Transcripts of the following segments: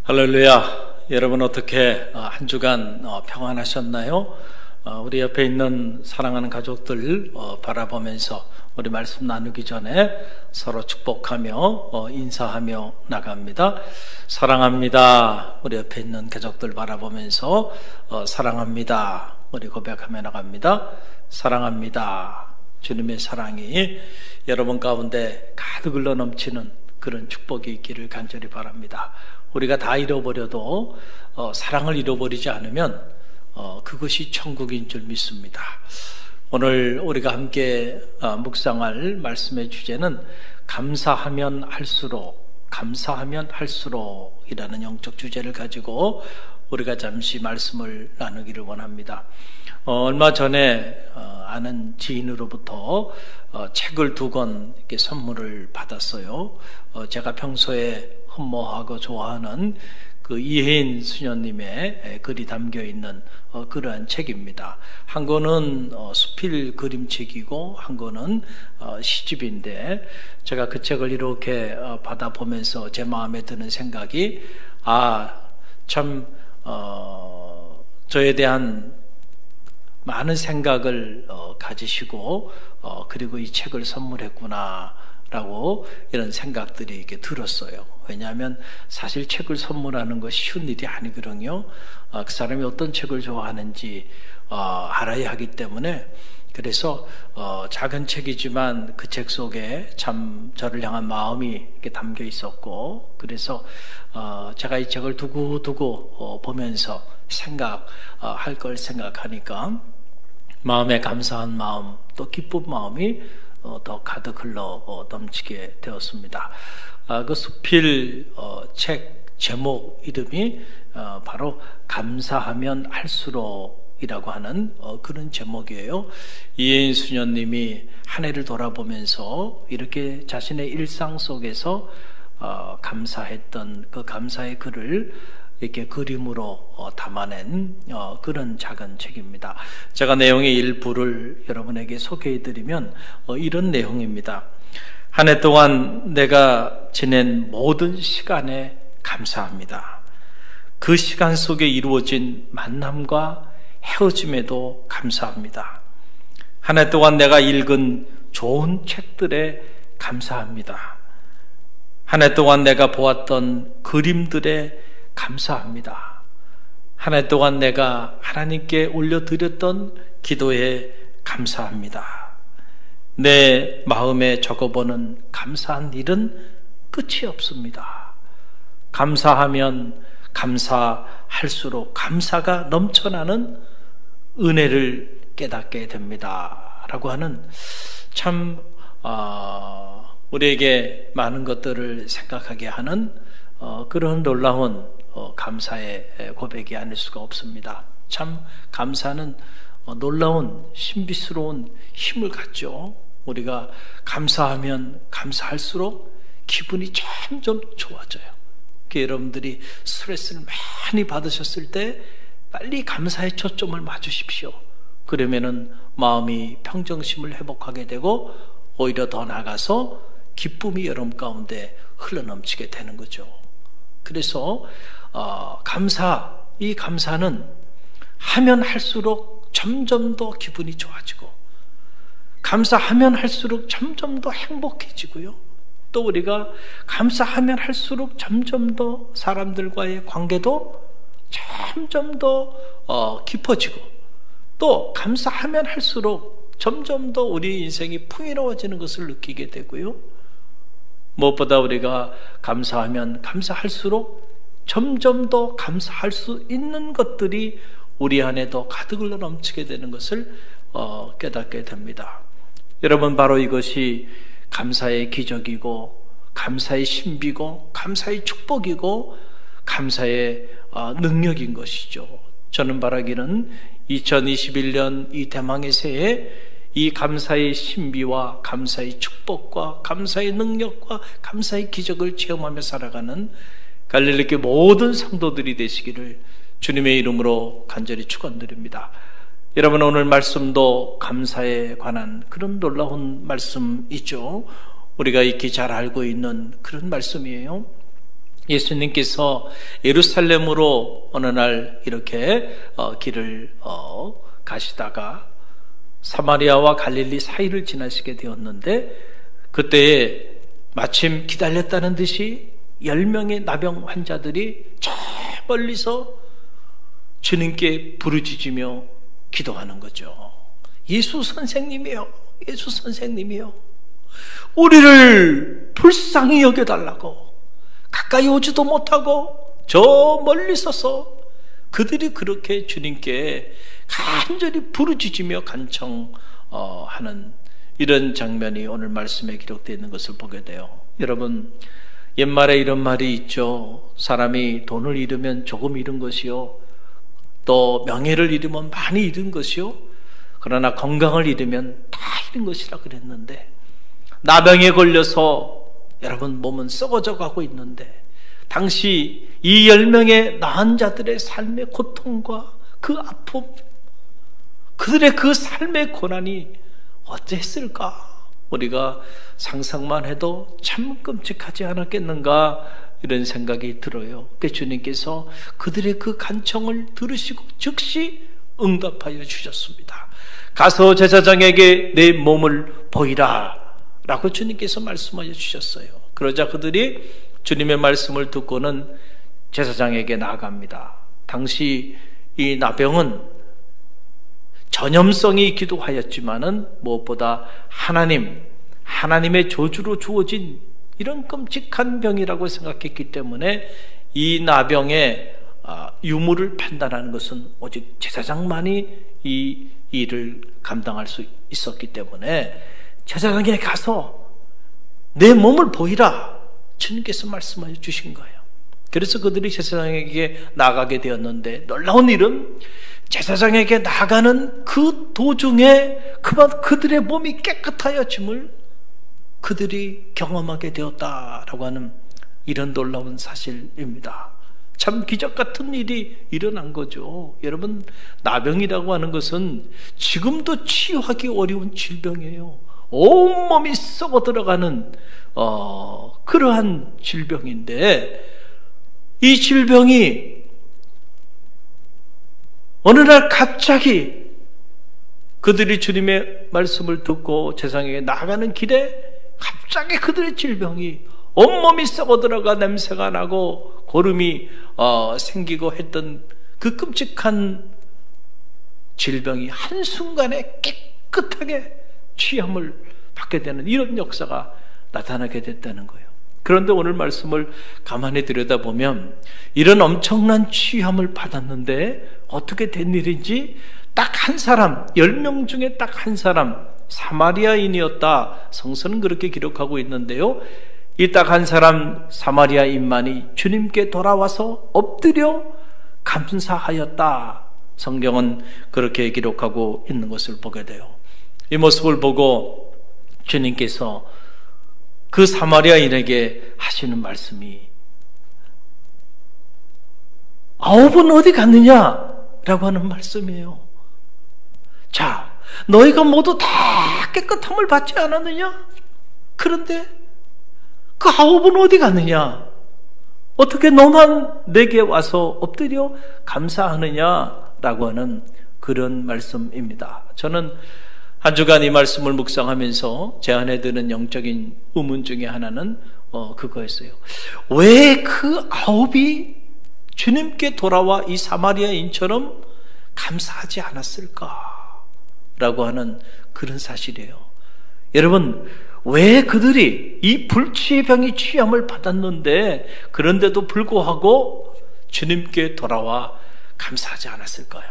할렐루야. 여러분 어떻게 한 주간 평안하셨나요? 우리 옆에 있는 사랑하는 가족들 바라보면서 우리 말씀 나누기 전에 서로 축복하며 인사하며 나갑니다. 사랑합니다. 우리 옆에 있는 가족들 바라보면서 사랑합니다. 우리 고백하며 나갑니다. 사랑합니다. 주님의 사랑이 여러분 가운데 가득 흘러 넘치는 그런 축복이 있기를 간절히 바랍니다. 우리가 다 잃어버려도 사랑을 잃어버리지 않으면 그것이 천국인 줄 믿습니다. 오늘 우리가 함께 묵상할 말씀의 주제는 감사하면 할수록 이라는 영적 주제를 가지고 우리가 잠시 말씀을 나누기를 원합니다. 얼마 전에 아는 지인으로부터 책을 2권 이렇게 선물을 받았어요. 제가 평소에 흠모하고 좋아하는 그 이혜인 수녀님의 글이 담겨있는 그러한 책입니다. 한 권은 수필 그림책이고 한 권은 시집인데 제가 그 책을 이렇게 받아보면서 제 마음에 드는 생각이 참 저에 대한 많은 생각을 가지시고 그리고 이 책을 선물했구나 라고 이런 생각들이 이렇게 들었어요. 왜냐하면 사실 책을 선물하는 것이 쉬운 일이 아니거든요. 그 사람이 어떤 책을 좋아하는지 알아야 하기 때문에 그래서 작은 책이지만 그 책 속에 참 저를 향한 마음이 이렇게 담겨 있었고 그래서 제가 이 책을 두고 보면서 생각할 걸 생각하니까 마음에 감사한 마음 또 기쁜 마음이 더 가득 흘러 넘치게 되었습니다. 그 수필 책 제목 이름이 바로 감사하면 할수록이라고 하는 그런 제목이에요. 이혜인 수녀님이 한 해를 돌아보면서 이렇게 자신의 일상 속에서 감사했던 그 감사의 글을 이렇게 그림으로 담아낸 그런 작은 책입니다. 제가 내용의 일부를 여러분에게 소개해드리면 이런 내용입니다. 한 해 동안 내가 지낸 모든 시간에 감사합니다. 그 시간 속에 이루어진 만남과 헤어짐에도 감사합니다. 한 해 동안 내가 읽은 좋은 책들에 감사합니다. 한 해 동안 내가 보았던 그림들에 감사합니다. 한 해 동안 내가 하나님께 올려드렸던 기도에 감사합니다. 내 마음에 적어보는 감사한 일은 끝이 없습니다. 감사하면 감사할수록 감사가 넘쳐나는 은혜를 깨닫게 됩니다. 라고 하는 참 우리에게 많은 것들을 생각하게 하는 그런 놀라운 감사의 고백이 아닐 수가 없습니다. 참 감사는 놀라운 신비스러운 힘을 갖죠. 우리가 감사하면 감사할수록 기분이 점점 좋아져요. 여러분들이 스트레스를 많이 받으셨을 때 빨리 감사의 초점을 맞추십시오. 그러면은 마음이 평정심을 회복하게 되고 오히려 더 나아가서 기쁨이 여러분 가운데 흘러넘치게 되는 거죠. 그래서 이 감사는 하면 할수록 점점 더 기분이 좋아지고 감사하면 할수록 점점 더 행복해지고요. 또 우리가 감사하면 할수록 점점 더 사람들과의 관계도 점점 더 깊어지고 또 감사하면 할수록 점점 더 우리 인생이 풍요로워지는 것을 느끼게 되고요. 무엇보다 우리가 감사하면 감사할수록 점점 더 감사할 수 있는 것들이 우리 안에 더 가득 흘러 넘치게 되는 것을 깨닫게 됩니다. 여러분 바로 이것이 감사의 기적이고 감사의 신비고 감사의 축복이고 감사의 능력인 것이죠. 저는 바라기는 2021년 이 대망의 새해 이 감사의 신비와 감사의 축복과 감사의 능력과 감사의 기적을 체험하며 살아가는 갈릴리교회 모든 성도들이 되시기를 주님의 이름으로 간절히 축원드립니다. 여러분 오늘 말씀도 감사에 관한 그런 놀라운 말씀이죠. 우리가 익히 잘 알고 있는 그런 말씀이에요. 예수님께서 예루살렘으로 어느 날 이렇게 길을 가시다가 사마리아와 갈릴리 사이를 지나시게 되었는데, 그때에 마침 기다렸다는 듯이 10명의 나병 환자들이 저 멀리서 주님께 부르짖으며 기도하는 거죠. 예수 선생님이요, 예수 선생님이요, 우리를 불쌍히 여겨달라고. 가까이 오지도 못하고 저 멀리 서서 그들이 그렇게 주님께 간절히 부르짖으며 간청하는 이런 장면이 오늘 말씀에 기록되어 있는 것을 보게 돼요. 여러분, 옛말에 이런 말이 있죠. 사람이 돈을 잃으면 조금 잃은 것이요, 또 명예를 잃으면 많이 잃은 것이요, 그러나 건강을 잃으면 다 잃은 것이라 그랬는데, 나병에 걸려서 여러분 몸은 썩어져 가고 있는데, 당시 이 10명의 나은 자들의 삶의 고통과 그 아픔, 그들의 그 삶의 고난이 어땠을까? 우리가 상상만 해도 참 끔찍하지 않았겠는가, 이런 생각이 들어요. 그래서 주님께서 그들의 그 간청을 들으시고 즉시 응답하여 주셨습니다. 가서 제사장에게 내 몸을 보이라 라고 주님께서 말씀하여 주셨어요. 그러자 그들이 주님의 말씀을 듣고는 제사장에게 나아갑니다. 당시 이 나병은 전염성이 있기도 하였지만은 무엇보다 하나님의 저주로 주어진 이런 끔찍한 병이라고 생각했기 때문에 이 나병의 유무를 판단하는 것은 오직 제사장만이 이 일을 감당할 수 있었기 때문에 제사장에게 가서 내 몸을 보이라, 주님께서 말씀하여 주신 거예요. 그래서 그들이 제사장에게 나가게 되었는데, 놀라운 일은 제사장에게 나가는 그 도중에 그들의 몸이 깨끗하여짐을 그들이 경험하게 되었다라고 하는 이런 놀라운 사실입니다. 참 기적 같은 일이 일어난 거죠. 여러분, 나병이라고 하는 것은 지금도 치유하기 어려운 질병이에요. 온몸이 썩어 들어가는 그러한 질병인데, 이 질병이 어느 날 갑자기 그들이 주님의 말씀을 듣고 제사장에게 나가는 길에 갑자기 그들의 질병이, 온몸이 썩어 들어가 냄새가 나고 고름이 생기고 했던 그 끔찍한 질병이 한순간에 깨끗하게 취함을 받게 되는 이런 역사가 나타나게 됐다는 거예요. 그런데 오늘 말씀을 가만히 들여다보면 이런 엄청난 취함을 받았는데 어떻게 된 일인지, 딱 한 사람, 10명 중에 딱 한 사람, 사마리아인이었다, 성서는 그렇게 기록하고 있는데요, 이 딱 한 사람 사마리아인만이 주님께 돌아와서 엎드려 감사하였다, 성경은 그렇게 기록하고 있는 것을 보게 돼요. 이 모습을 보고 주님께서 그 사마리아인에게 하시는 말씀이, 9은 어디 갔느냐라고 하는 말씀이에요. 자, 너희가 모두 다 깨끗함을 받지 않았느냐? 그런데 그 9은 어디 갔느냐? 어떻게 너만 내게 와서 엎드려 감사하느냐라고 하는 그런 말씀입니다. 저는 한 주간 이 말씀을 묵상하면서 제 안에 드는 영적인 의문 중에 하나는 그거였어요. 왜 그 9이 주님께 돌아와 이 사마리아인처럼 감사하지 않았을까? 라고 하는 그런 사실이에요. 여러분, 왜 그들이 이 불치의 병이 취함을 받았는데 그런데도 불구하고 주님께 돌아와 감사하지 않았을까요?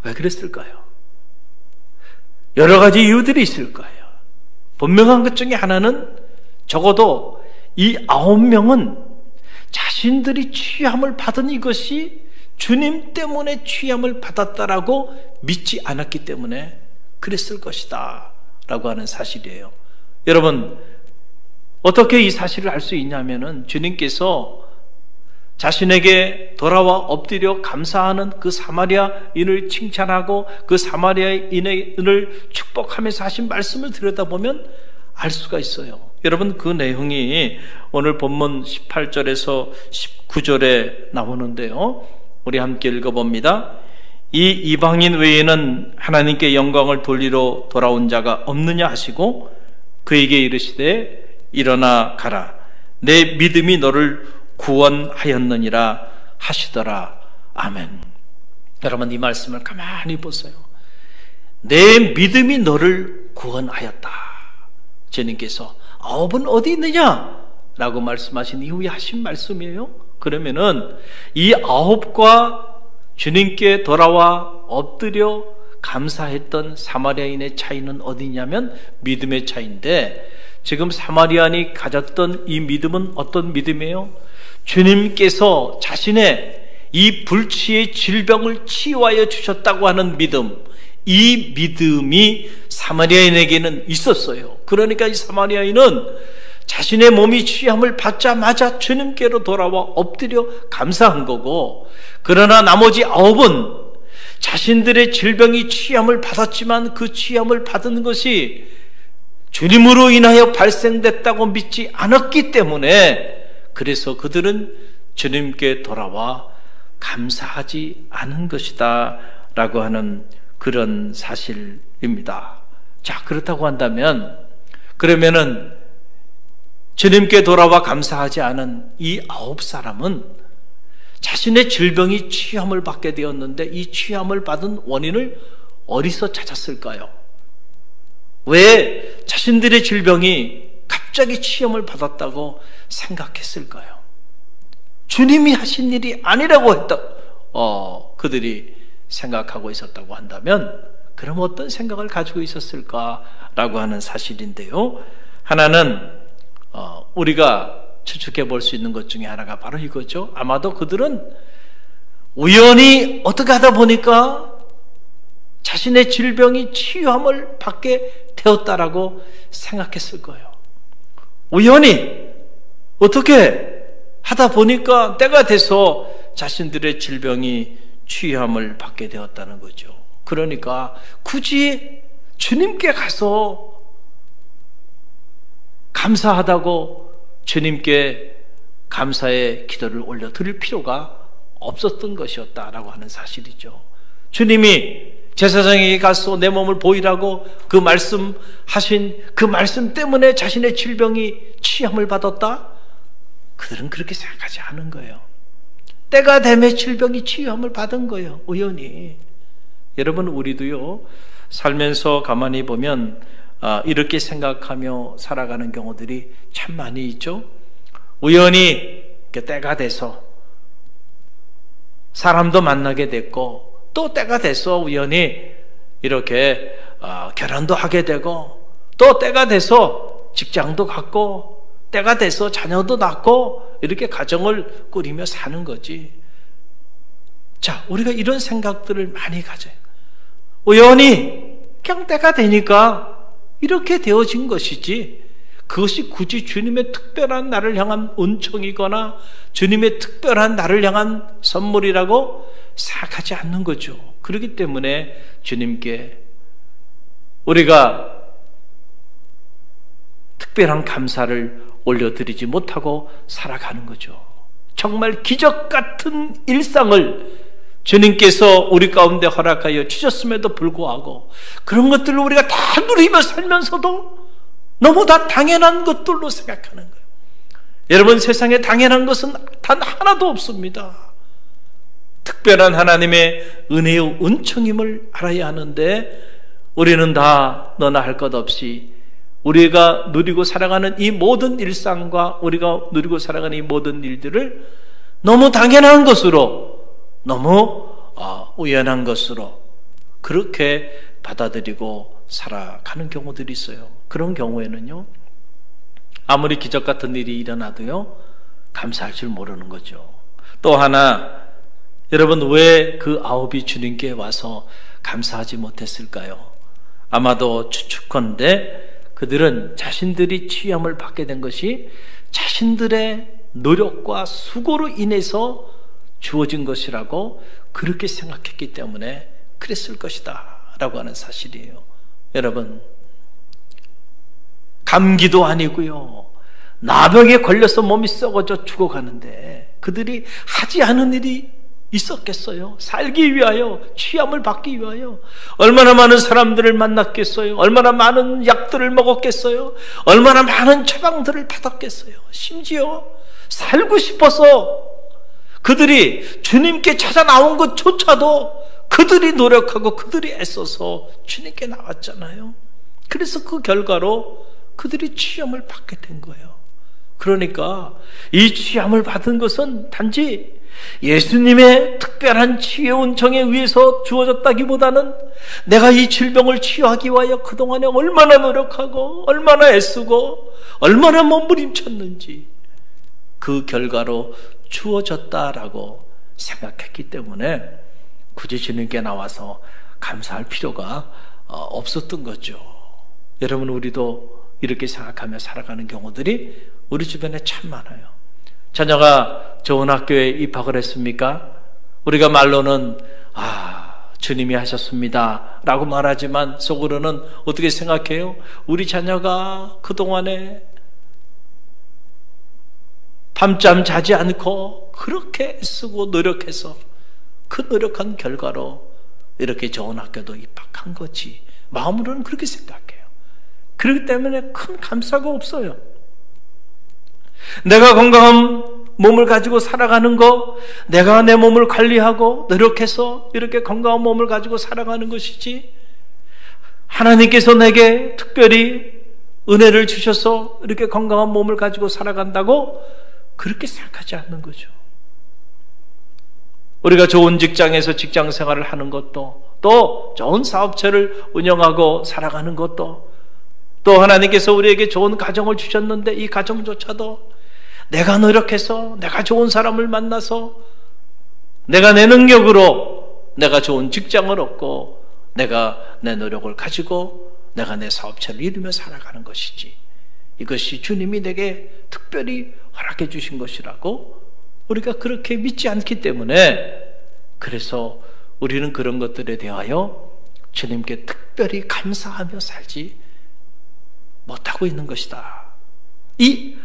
왜 그랬을까요? 여러 가지 이유들이 있을 거예요. 분명한 것 중에 하나는 적어도 이 9명은 자신들이 취함을 받은 이것이 주님 때문에 취함을 받았다라고 믿지 않았기 때문에 그랬을 것이다 라고 하는 사실이에요. 여러분, 어떻게 이 사실을 알 수 있냐면은 주님께서 자신에게 돌아와 엎드려 감사하는 그 사마리아인을 칭찬하고 그 사마리아인을 축복하면서 하신 말씀을 들여다보면 알 수가 있어요. 여러분, 그 내용이 오늘 본문 18절에서 19절에 나오는데요. 우리 함께 읽어봅니다. 이 이방인 외에는 하나님께 영광을 돌리러 돌아온 자가 없느냐 하시고 그에게 이르시되 일어나 가라. 내 믿음이 너를 구원하였느니라 하시더라. 아멘. 여러분, 이 말씀을 가만히 보세요. 내 믿음이 너를 구원하였다. 주님께서 아홉은 어디 있느냐? 라고 말씀하신 이후에 하신 말씀이에요. 그러면은 이 아홉과 주님께 돌아와 엎드려 감사했던 사마리아인의 차이는 어디냐면 믿음의 차이인데, 지금 사마리아인이 가졌던 이 믿음은 어떤 믿음이에요? 주님께서 자신의 이 불치의 질병을 치유하여 주셨다고 하는 믿음, 이 믿음이 사마리아인에게는 있었어요. 그러니까 이 사마리아인은 자신의 몸이 취함을 받자마자 주님께로 돌아와 엎드려 감사한 거고, 그러나 나머지 아홉은 자신들의 질병이 취함을 받았지만 그 취함을 받은 것이 주님으로 인하여 발생됐다고 믿지 않았기 때문에, 그래서 그들은 주님께 돌아와 감사하지 않은 것이다 라고 하는 그런 사실입니다. 자, 그렇다고 한다면, 그러면은 주님께 돌아와 감사하지 않은 이 아홉 사람은 자신의 질병이 취함을 받게 되었는데, 이 취함을 받은 원인을 어디서 찾았을까요? 왜 자신들의 질병이 갑자기 취함을 받았다고 생각했을까요? 주님이 하신 일이 아니라고 했다. 그들이 생각하고 있었다고 한다면, 그럼 어떤 생각을 가지고 있었을까라고 하는 사실인데요. 하나는 우리가 추측해 볼 수 있는 것 중에 하나가 바로 이거죠. 아마도 그들은 우연히 어떻게 하다 보니까 자신의 질병이 치유함을 받게 되었다라고 생각했을 거예요. 우연히 어떻게 하다 보니까 때가 돼서 자신들의 질병이 치유함을 받게 되었다는 거죠. 그러니까 굳이 주님께 가서 감사하다고 주님께 감사의 기도를 올려 드릴 필요가 없었던 것이었다라고 하는 사실이죠. 주님이 제사장에게 가서 내 몸을 보이라고 그 말씀하신 그 말씀 때문에 자신의 질병이 치함을 받았다? 그들은 그렇게 생각하지 않은 거예요. 때가 되면 질병이 치유함을 받은 거예요. 우연히. 여러분, 우리도요, 살면서 가만히 보면 이렇게 생각하며 살아가는 경우들이 참 많이 있죠. 우연히 때가 돼서 사람도 만나게 됐고, 또 때가 돼서 우연히 이렇게 결혼도 하게 되고, 또 때가 돼서 직장도 갖고, 때가 돼서 자녀도 낳고, 이렇게 가정을 꾸리며 사는 거지. 자, 우리가 이런 생각들을 많이 가져요. 우연히 그냥 때가 되니까 이렇게 되어진 것이지, 그것이 굳이 주님의 특별한 나를 향한 은총이거나 주님의 특별한 나를 향한 선물이라고 생각하지 않는 거죠. 그렇기 때문에 주님께 우리가 특별한 감사를 올려드리지 못하고 살아가는 거죠. 정말 기적 같은 일상을 주님께서 우리 가운데 허락하여 주셨음에도 불구하고 그런 것들을 우리가 다 누리며 살면서도 너무 다 당연한 것들로 생각하는 거예요. 여러분, 세상에 당연한 것은 단 하나도 없습니다. 특별한 하나님의 은혜의 은총임을 알아야 하는데, 우리는 다 너나 할 것 없이 우리가 누리고 살아가는 이 모든 일상과 우리가 누리고 살아가는 이 모든 일들을 너무 당연한 것으로, 너무 우연한 것으로 그렇게 받아들이고 살아가는 경우들이 있어요. 그런 경우에는요, 아무리 기적 같은 일이 일어나도요, 감사할 줄 모르는 거죠. 또 하나, 여러분, 왜 그 아홉이 주님께 와서 감사하지 못했을까요? 아마도 추측컨대 그들은 자신들이 치유함을 받게 된 것이 자신들의 노력과 수고로 인해서 주어진 것이라고 그렇게 생각했기 때문에 그랬을 것이다 라고 하는 사실이에요. 여러분, 감기도 아니고요. 나병에 걸려서 몸이 썩어져 죽어가는데 그들이 하지 않은 일이 있었겠어요? 살기 위하여, 취함을 받기 위하여 얼마나 많은 사람들을 만났겠어요? 얼마나 많은 약들을 먹었겠어요? 얼마나 많은 처방들을 받았겠어요? 심지어 살고 싶어서 그들이 주님께 찾아 나온 것조차도 그들이 노력하고 그들이 애써서 주님께 나왔잖아요. 그래서 그 결과로 그들이 취함을 받게 된 거예요. 그러니까 이 취함을 받은 것은 단지 예수님의 특별한 치유의 은총에 의해서 주어졌다기보다는 내가 이 질병을 치유하기 위하여 그동안에 얼마나 노력하고 얼마나 애쓰고 얼마나 몸부림쳤는지 그 결과로 주어졌다라고 생각했기 때문에 굳이 주님께 나와서 감사할 필요가 없었던 거죠. 여러분, 우리도 이렇게 생각하며 살아가는 경우들이 우리 주변에 참 많아요. 자녀가 좋은 학교에 입학을 했습니까? 우리가 말로는 주님이 하셨습니다 라고 말하지만 속으로는 어떻게 생각해요? 우리 자녀가 그동안에 밤잠 자지 않고 그렇게 쓰고 노력해서 그 노력한 결과로 이렇게 좋은 학교도 입학한 거지. 마음으로는 그렇게 생각해요. 그렇기 때문에 큰 감사가 없어요. 내가 건강한 몸을 가지고 살아가는 거, 내가 내 몸을 관리하고 노력해서 이렇게 건강한 몸을 가지고 살아가는 것이지, 하나님께서 내게 특별히 은혜를 주셔서 이렇게 건강한 몸을 가지고 살아간다고 그렇게 생각하지 않는 거죠. 우리가 좋은 직장에서 직장 생활을 하는 것도, 또 좋은 사업체를 운영하고 살아가는 것도, 또 하나님께서 우리에게 좋은 가정을 주셨는데 이 가정조차도 내가 노력해서, 내가 좋은 사람을 만나서, 내가 내 능력으로 내가 좋은 직장을 얻고 내가 내 노력을 가지고 내가 내 사업체를 이루며 살아가는 것이지, 이것이 주님이 내게 특별히 허락해 주신 것이라고 우리가 그렇게 믿지 않기 때문에, 그래서 우리는 그런 것들에 대하여 주님께 특별히 감사하며 살지 못하고 있는 것이다. 이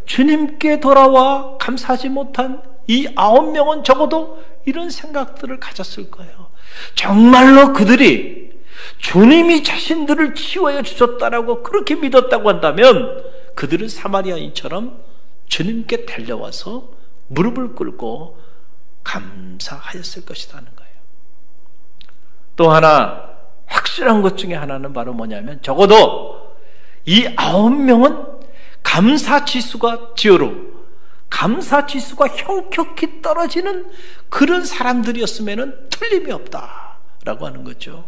주님께 돌아와 감사하지 못한 이 9명은 적어도 이런 생각들을 가졌을 거예요. 정말로 그들이 주님이 자신들을 치유하여 주셨다라고 그렇게 믿었다고 한다면 그들은 사마리아인처럼 주님께 달려와서 무릎을 꿇고 감사하였을 것이라는 거예요. 또 하나 확실한 것 중에 하나는 바로 뭐냐면, 적어도 이 9명은 감사지수가 형격히 떨어지는 그런 사람들이었으면 틀림이 없다라고 하는 거죠.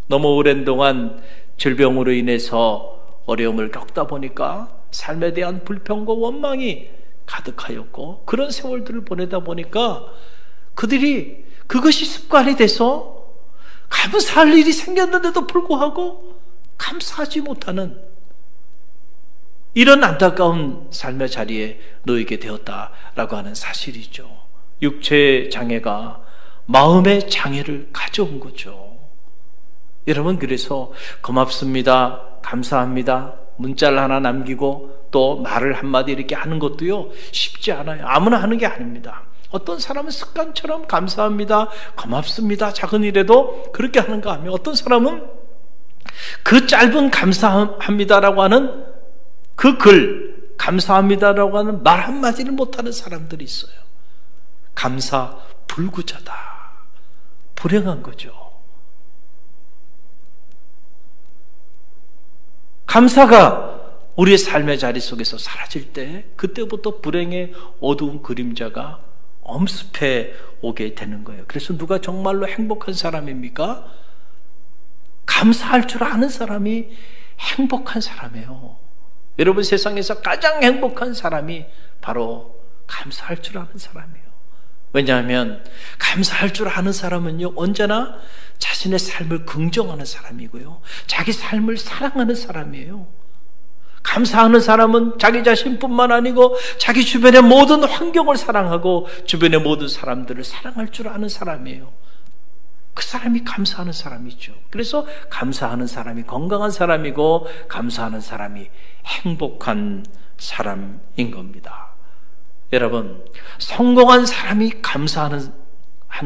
너무 오랜 동안 질병으로 인해서 어려움을 겪다 보니까 삶에 대한 불평과 원망이 가득하였고, 그런 세월들을 보내다 보니까 그들이 그것이 습관이 돼서 감사할 일이 생겼는데도 불구하고 감사하지 못하는 이런 안타까운 삶의 자리에 놓이게 되었다라고 하는 사실이죠. 육체의 장애가 마음의 장애를 가져온 거죠. 여러분, 그래서 고맙습니다, 감사합니다 문자를 하나 남기고 또 말을 한마디 이렇게 하는 것도요 쉽지 않아요. 아무나 하는 게 아닙니다. 어떤 사람은 습관처럼 감사합니다, 고맙습니다, 작은 일에도 그렇게 하는가 하면, 어떤 사람은 그 짧은 감사합니다라고 하는 그 글, 감사합니다라고 하는 말 한마디를 못하는 사람들이 있어요. 감사 불구자다. 불행한 거죠. 감사가 우리의 삶의 자리 속에서 사라질 때, 그때부터 불행의 어두운 그림자가 엄습해 오게 되는 거예요. 그래서 누가 정말로 행복한 사람입니까? 감사할 줄 아는 사람이 행복한 사람이에요. 여러분, 세상에서 가장 행복한 사람이 바로 감사할 줄 아는 사람이에요. 왜냐하면 감사할 줄 아는 사람은요, 언제나 자신의 삶을 긍정하는 사람이고요, 자기 삶을 사랑하는 사람이에요. 감사하는 사람은 자기 자신뿐만 아니고 자기 주변의 모든 환경을 사랑하고 주변의 모든 사람들을 사랑할 줄 아는 사람이에요. 그 사람이 감사하는 사람이죠. 그래서 감사하는 사람이 건강한 사람이고 감사하는 사람이 행복한 사람인 겁니다. 여러분, 성공한 사람이 감사하는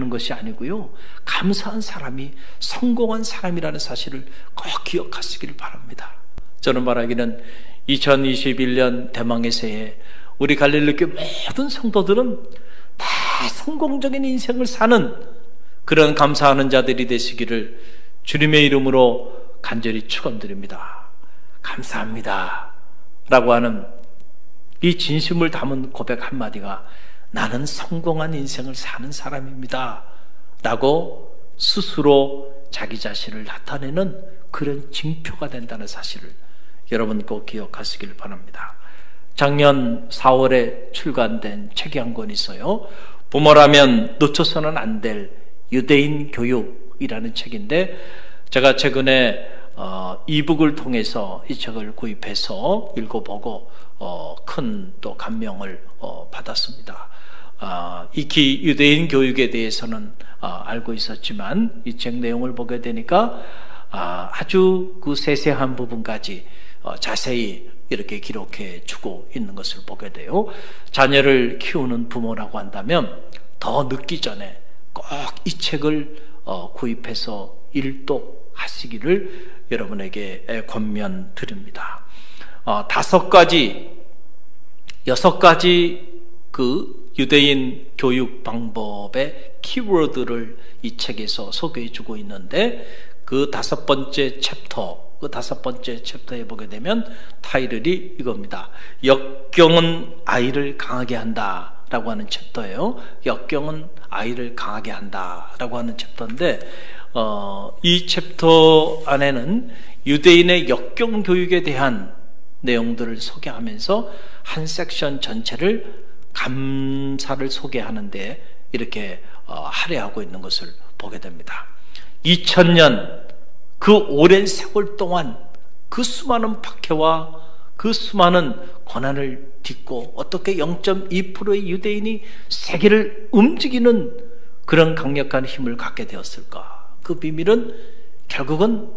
것이 아니고요, 감사한 사람이 성공한 사람이라는 사실을 꼭 기억하시길 바랍니다. 저는 말하기는 2021년 대망의 새해 우리 갈릴리교회 모든 성도들은 다 성공적인 인생을 사는 그런 감사하는 자들이 되시기를 주님의 이름으로 간절히 축원드립니다. 감사합니다 라고 하는 이 진심을 담은 고백 한마디가 나는 성공한 인생을 사는 사람입니다 라고 스스로 자기 자신을 나타내는 그런 징표가 된다는 사실을 여러분 꼭 기억하시길 바랍니다. 작년 4월에 출간된 책이 한 권 있어요. 부모라면 놓쳐서는 안 될 유대인 교육이라는 책인데, 제가 최근에 이북을 통해서 이 책을 구입해서 읽어보고 큰 또 감명을 받았습니다. 익히 유대인 교육에 대해서는 알고 있었지만 이 책 내용을 보게 되니까 아주 그 세세한 부분까지 자세히 이렇게 기록해 주고 있는 것을 보게 돼요. 자녀를 키우는 부모라고 한다면 더 늦기 전에 꼭 이 책을 구입해서 일독하시기를 여러분에게 권면드립니다. 5가지, 6가지 그 유대인 교육 방법의 키워드를 이 책에서 소개해 주고 있는데, 그 5번째 챕터에 보게 되면 타이틀이 이겁니다. 역경은 아이를 강하게 한다 라고 하는 챕터예요. 역경은 아이를 강하게 한다 라고 하는 챕터인데, 이 챕터 안에는 유대인의 역경 교육에 대한 내용들을 소개하면서 한 섹션 전체를 감사를 소개하는데 이렇게 할애하고 있는 것을 보게 됩니다. 2000년 그 오랜 세월 동안 그 수많은 박해와 그 수많은 고난을 딛고 어떻게 0.2%의 유대인이 세계를 움직이는 그런 강력한 힘을 갖게 되었을까? 그 비밀은 결국은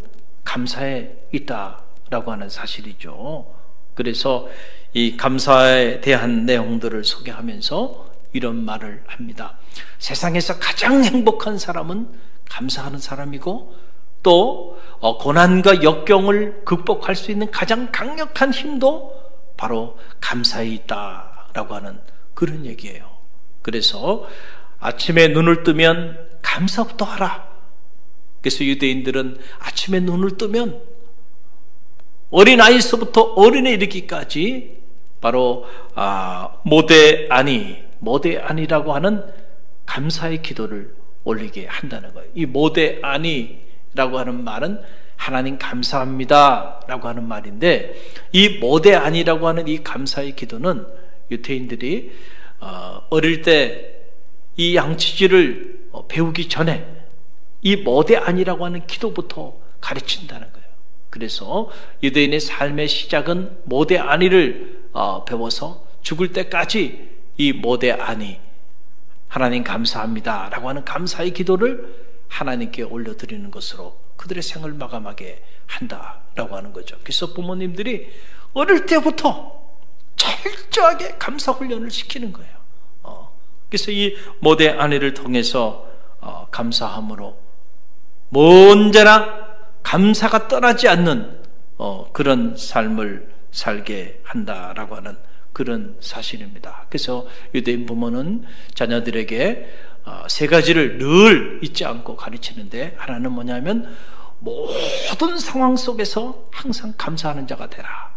감사에 있다라고 하는 사실이죠. 그래서 이 감사에 대한 내용들을 소개하면서 이런 말을 합니다. 세상에서 가장 행복한 사람은 감사하는 사람이고, 또 고난과 역경을 극복할 수 있는 가장 강력한 힘도 바로 감사에 있다라고 하는 그런 얘기예요. 그래서 아침에 눈을 뜨면 감사부터 하라. 그래서 유대인들은 아침에 눈을 뜨면 어린아이서부터 어른에 이르기까지 바로 모대아니라고 하는 감사의 기도를 올리게 한다는 거예요. 이 모대아니라고 하는 말은 하나님 감사합니다 라고 하는 말인데, 이 모대아니라고 하는 이 감사의 기도는 유대인들이 어릴 때 이 양치질을 배우기 전에 이 모대아니라고 하는 기도부터 가르친다는 거예요. 그래서 유대인의 삶의 시작은 모대아니를 배워서 죽을 때까지 이 모대아니, 하나님 감사합니다 라고 하는 감사의 기도를 하나님께 올려드리는 것으로 그들의 생을 마감하게 한다라고 하는 거죠. 그래서 부모님들이 어릴 때부터 철저하게 감사 훈련을 시키는 거예요. 그래서 이 모대아니를 통해서 감사함으로 언제나 감사가 떠나지 않는 그런 삶을 살게 한다라고 하는 그런 사실입니다. 그래서 유대인 부모는 자녀들에게 3가지를 늘 잊지 않고 가르치는데, 하나는 뭐냐면 모든 상황 속에서 항상 감사하는 자가 되라.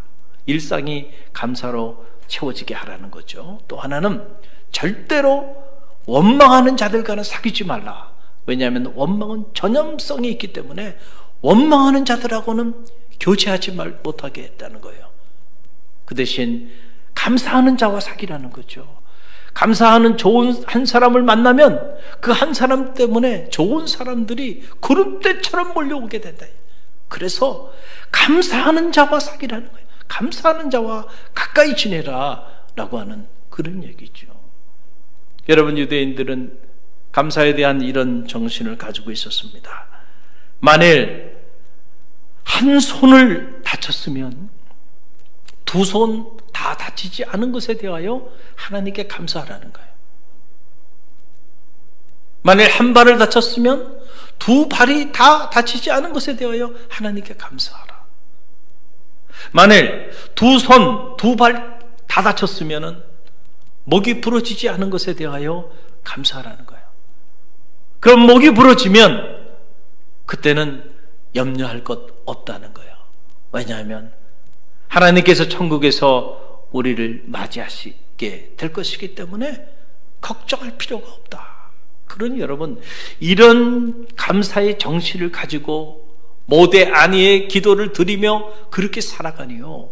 일상이 감사로 채워지게 하라는 거죠. 또 하나는 절대로 원망하는 자들과는 사귀지 말라. 왜냐하면 원망은 전염성이 있기 때문에 원망하는 자들하고는 교제하지 못하게 했다는 거예요. 그 대신 감사하는 자와 사귀라는 거죠. 감사하는 좋은 한 사람을 만나면 그 한 사람 때문에 좋은 사람들이 구름대처럼 몰려오게 된다. 그래서 감사하는 자와 사귀라는 거예요. 감사하는 자와 가까이 지내라 라고 하는 그런 얘기죠. 여러분, 유대인들은 감사에 대한 이런 정신을 가지고 있었습니다. 만일 한 손을 다쳤으면 두 손 다 다치지 않은 것에 대하여 하나님께 감사하라는 거예요. 만일 한 발을 다쳤으면 두 발이 다 다치지 않은 것에 대하여 하나님께 감사하라. 만일 두 손, 두 발 다 다쳤으면 목이 부러지지 않은 것에 대하여 감사하라는 거예요. 그럼 목이 부러지면 그때는 염려할 것 없다는 거예요. 왜냐하면 하나님께서 천국에서 우리를 맞이하시게 될 것이기 때문에 걱정할 필요가 없다. 그러니 여러분, 이런 감사의 정신을 가지고 모대 안위의 기도를 드리며 그렇게 살아가니요,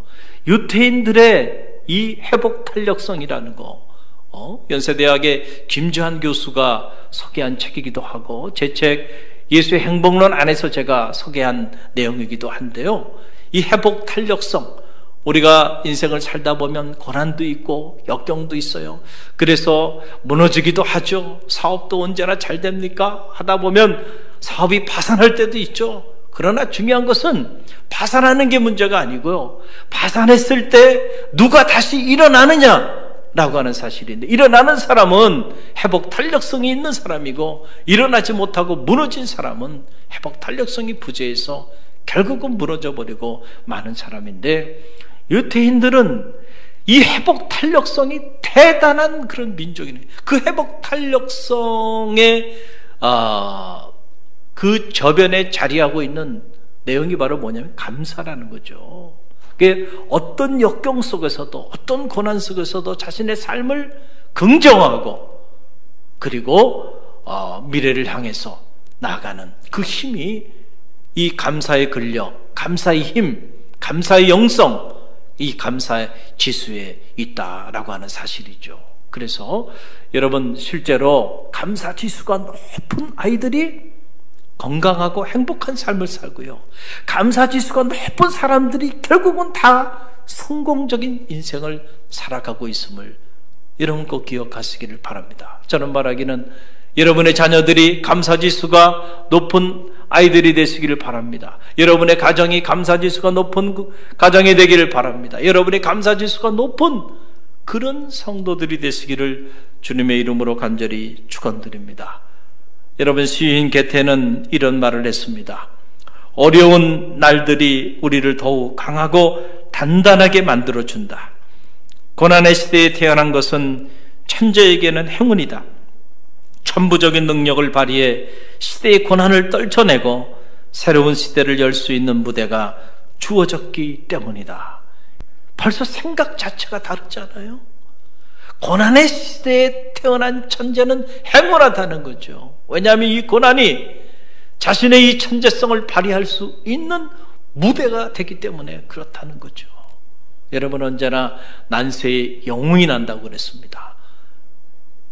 유태인들의 이 회복 탄력성이라는 거, 연세대학의 김주한 교수가 소개한 책이기도 하고, 제 책 예수의 행복론 안에서 제가 소개한 내용이기도 한데요, 이 회복 탄력성, 우리가 인생을 살다 보면 고난도 있고 역경도 있어요. 그래서 무너지기도 하죠. 사업도 언제나 잘 됩니까? 하다 보면 사업이 파산할 때도 있죠. 그러나 중요한 것은 파산하는 게 문제가 아니고요, 파산했을 때 누가 다시 일어나느냐라고 하는 사실인데, 일어나는 사람은 회복 탄력성이 있는 사람이고, 일어나지 못하고 무너진 사람은 회복 탄력성이 부재해서 결국은 무너져 버리고 마는 사람인데, 유태인들은 이 회복 탄력성이 대단한 그런 민족이네. 그 회복 탄력성의 그 저변에 자리하고 있는 내용이 바로 뭐냐면 감사라는 거죠. 어떤 역경 속에서도, 어떤 고난 속에서도 자신의 삶을 긍정하고, 그리고 미래를 향해서 나아가는 그 힘이 이 감사의 근력, 감사의 힘, 감사의 영성, 이 감사의 지수에 있다라고 하는 사실이죠. 그래서 여러분, 실제로 감사 지수가 높은 아이들이 건강하고 행복한 삶을 살고요, 감사 지수가 높은 사람들이 결국은 다 성공적인 인생을 살아가고 있음을 여러분 꼭 기억하시기를 바랍니다. 저는 말하기는 여러분의 자녀들이 감사 지수가 높은 아이들이 되시기를 바랍니다. 여러분의 가정이 감사지수가 높은 가정이 되기를 바랍니다. 여러분의 감사지수가 높은 그런 성도들이 되시기를 주님의 이름으로 간절히 축원드립니다. 여러분, 시인 게테는 이런 말을 했습니다. 어려운 날들이 우리를 더욱 강하고 단단하게 만들어준다. 고난의 시대에 태어난 것은 천재에게는 행운이다. 천부적인 능력을 발휘해 시대의 고난을 떨쳐내고 새로운 시대를 열 수 있는 무대가 주어졌기 때문이다. 벌써 생각 자체가 다르잖아요. 고난의 시대에 태어난 천재는 행운하다는 거죠. 왜냐하면 이 고난이 자신의 이 천재성을 발휘할 수 있는 무대가 되기 때문에 그렇다는 거죠. 여러분, 언제나 난세에 영웅이 난다고 그랬습니다.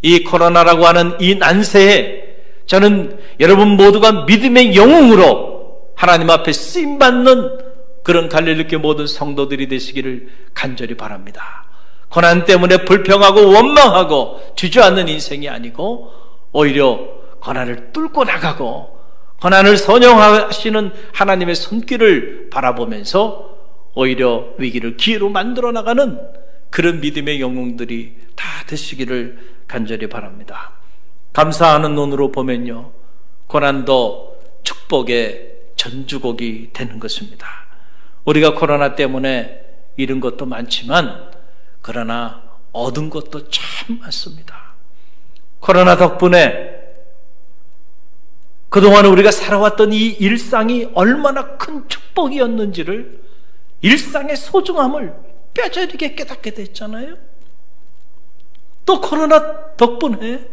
이 코로나라고 하는 이 난세에 저는 여러분 모두가 믿음의 영웅으로 하나님 앞에 쓰임받는 그런 갈릴리교회 모든 성도들이 되시기를 간절히 바랍니다. 고난 때문에 불평하고 원망하고 주저앉는 인생이 아니고, 오히려 고난을 뚫고 나가고 고난을 선용하시는 하나님의 손길을 바라보면서 오히려 위기를 기회로 만들어 나가는 그런 믿음의 영웅들이 다 되시기를 간절히 바랍니다. 감사하는 눈으로 보면요, 고난도 축복의 전주곡이 되는 것입니다. 우리가 코로나 때문에 잃은 것도 많지만, 그러나 얻은 것도 참 많습니다. 코로나 덕분에 그동안 우리가 살아왔던 이 일상이 얼마나 큰 축복이었는지를, 일상의 소중함을 뼈저리게 깨닫게 됐잖아요. 또 코로나 덕분에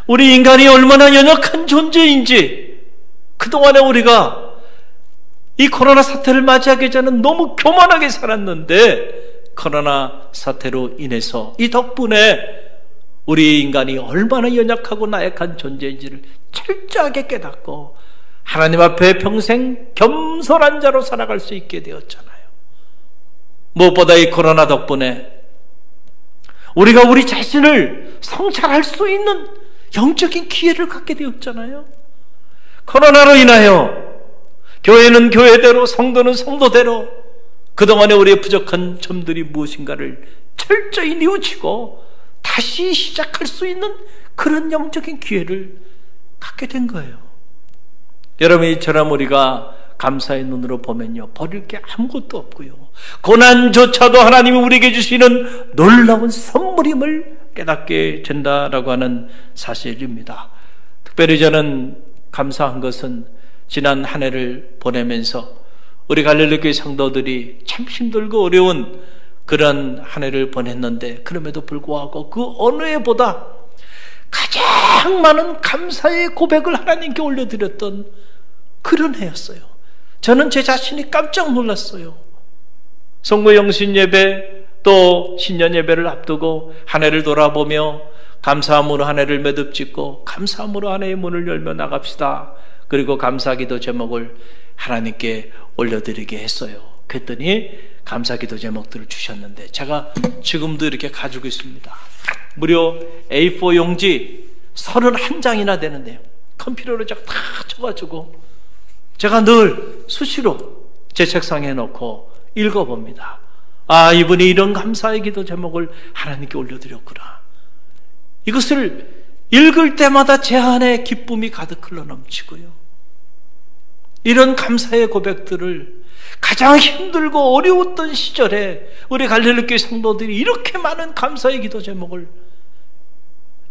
우리 인간이 얼마나 연약한 존재인지, 그동안에 우리가 이 코로나 사태를 맞이하기 전에는 너무 교만하게 살았는데, 코로나 사태로 인해서 이 덕분에 우리 인간이 얼마나 연약하고 나약한 존재인지를 철저하게 깨닫고 하나님 앞에 평생 겸손한 자로 살아갈 수 있게 되었잖아요. 무엇보다 이 코로나 덕분에 우리가 우리 자신을 성찰할 수 있는 영적인 기회를 갖게 되었잖아요. 코로나로 인하여 교회는 교회대로, 성도는 성도대로 그동안에 우리의 부족한 점들이 무엇인가를 철저히 뉘우치고 다시 시작할 수 있는 그런 영적인 기회를 갖게 된 거예요. 여러분, 이처럼 우리가 감사의 눈으로 보면요, 버릴 게 아무것도 없고요, 고난조차도 하나님이 우리에게 주시는 놀라운 선물임을 깨닫게 된다라고 하는 사실입니다. 특별히 저는 감사한 것은 지난 한 해를 보내면서 우리 갈릴리교회 성도들이 참 힘들고 어려운 그런 한 해를 보냈는데, 그럼에도 불구하고 그 어느 해보다 가장 많은 감사의 고백을 하나님께 올려드렸던 그런 해였어요. 저는 제 자신이 깜짝 놀랐어요. 성모 영신 예배, 또 신년 예배를 앞두고 한 해를 돌아보며 감사함으로 한 해를 매듭짓고 감사함으로 한 해의 문을 열며 나갑시다. 그리고 감사기도 제목을 하나님께 올려드리게 했어요. 그랬더니 감사기도 제목들을 주셨는데 제가 지금도 이렇게 가지고 있습니다. 무려 A4 용지 31장이나 되는데요, 컴퓨터로 다 쳐가지고 제가 늘 수시로 제 책상에 놓고 읽어봅니다. 아, 이분이 이런 감사의 기도 제목을 하나님께 올려드렸구나. 이것을 읽을 때마다 제 안에 기쁨이 가득 흘러넘치고요, 이런 감사의 고백들을 가장 힘들고 어려웠던 시절에 우리 갈릴리교회 성도들이 이렇게 많은 감사의 기도 제목을,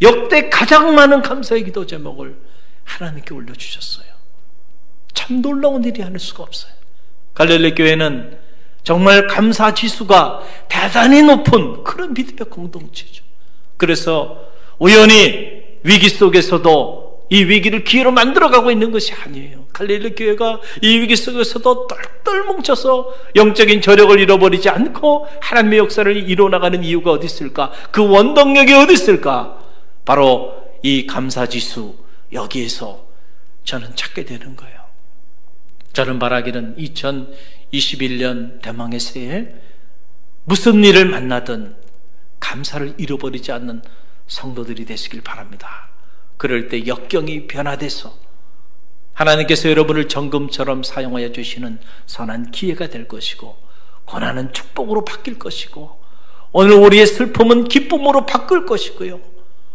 역대 가장 많은 감사의 기도 제목을 하나님께 올려주셨어요. 참 놀라운 일이 아닐 수가 없어요. 갈릴리교회는 정말 감사 지수가 대단히 높은 그런 믿음의 공동체죠. 그래서 우연히 위기 속에서도 이 위기를 기회로 만들어가고 있는 것이 아니에요. 갈릴리교회가 이 위기 속에서도 똘똘 뭉쳐서 영적인 저력을 잃어버리지 않고 하나님의 역사를 이뤄나가는 이유가 어디 있을까? 그 원동력이 어디 있을까? 바로 이 감사지수, 여기에서 저는 찾게 되는 거예요. 저는 바라기는 2021년 대망의 새해 무슨 일을 만나든 감사를 잃어버리지 않는 성도들이 되시길 바랍니다. 그럴 때 역경이 변화돼서 하나님께서 여러분을 정금처럼 사용하여 주시는 선한 기회가 될 것이고, 고난은 축복으로 바뀔 것이고, 오늘 우리의 슬픔은 기쁨으로 바뀔 것이고요,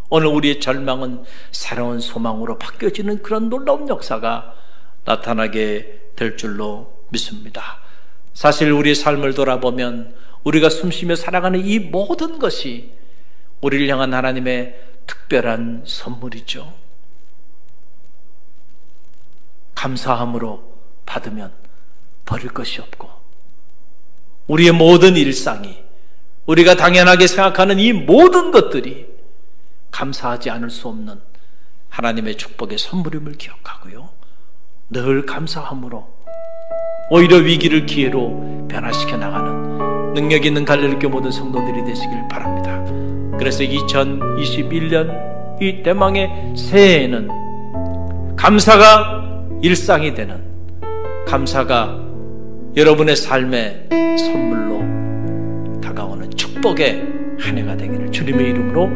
오늘 우리의 절망은 새로운 소망으로 바뀌어지는 그런 놀라운 역사가 나타나게 될 줄로 믿습니다. 사실 우리의 삶을 돌아보면 우리가 숨쉬며 살아가는 이 모든 것이 우리를 향한 하나님의 특별한 선물이죠. 감사함으로 받으면 버릴 것이 없고, 우리의 모든 일상이, 우리가 당연하게 생각하는 이 모든 것들이 감사하지 않을 수 없는 하나님의 축복의 선물임을 기억하고요, 늘 감사함으로 오히려 위기를 기회로 변화시켜 나가는 능력 있는 갈릴리교회 모든 성도들이 되시길 바랍니다. 그래서 2021년 이 대망의 새해에는 감사가 일상이 되는, 감사가 여러분의 삶의 선물로 다가오는 축복의 한 해가 되기를 주님의 이름으로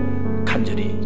간절히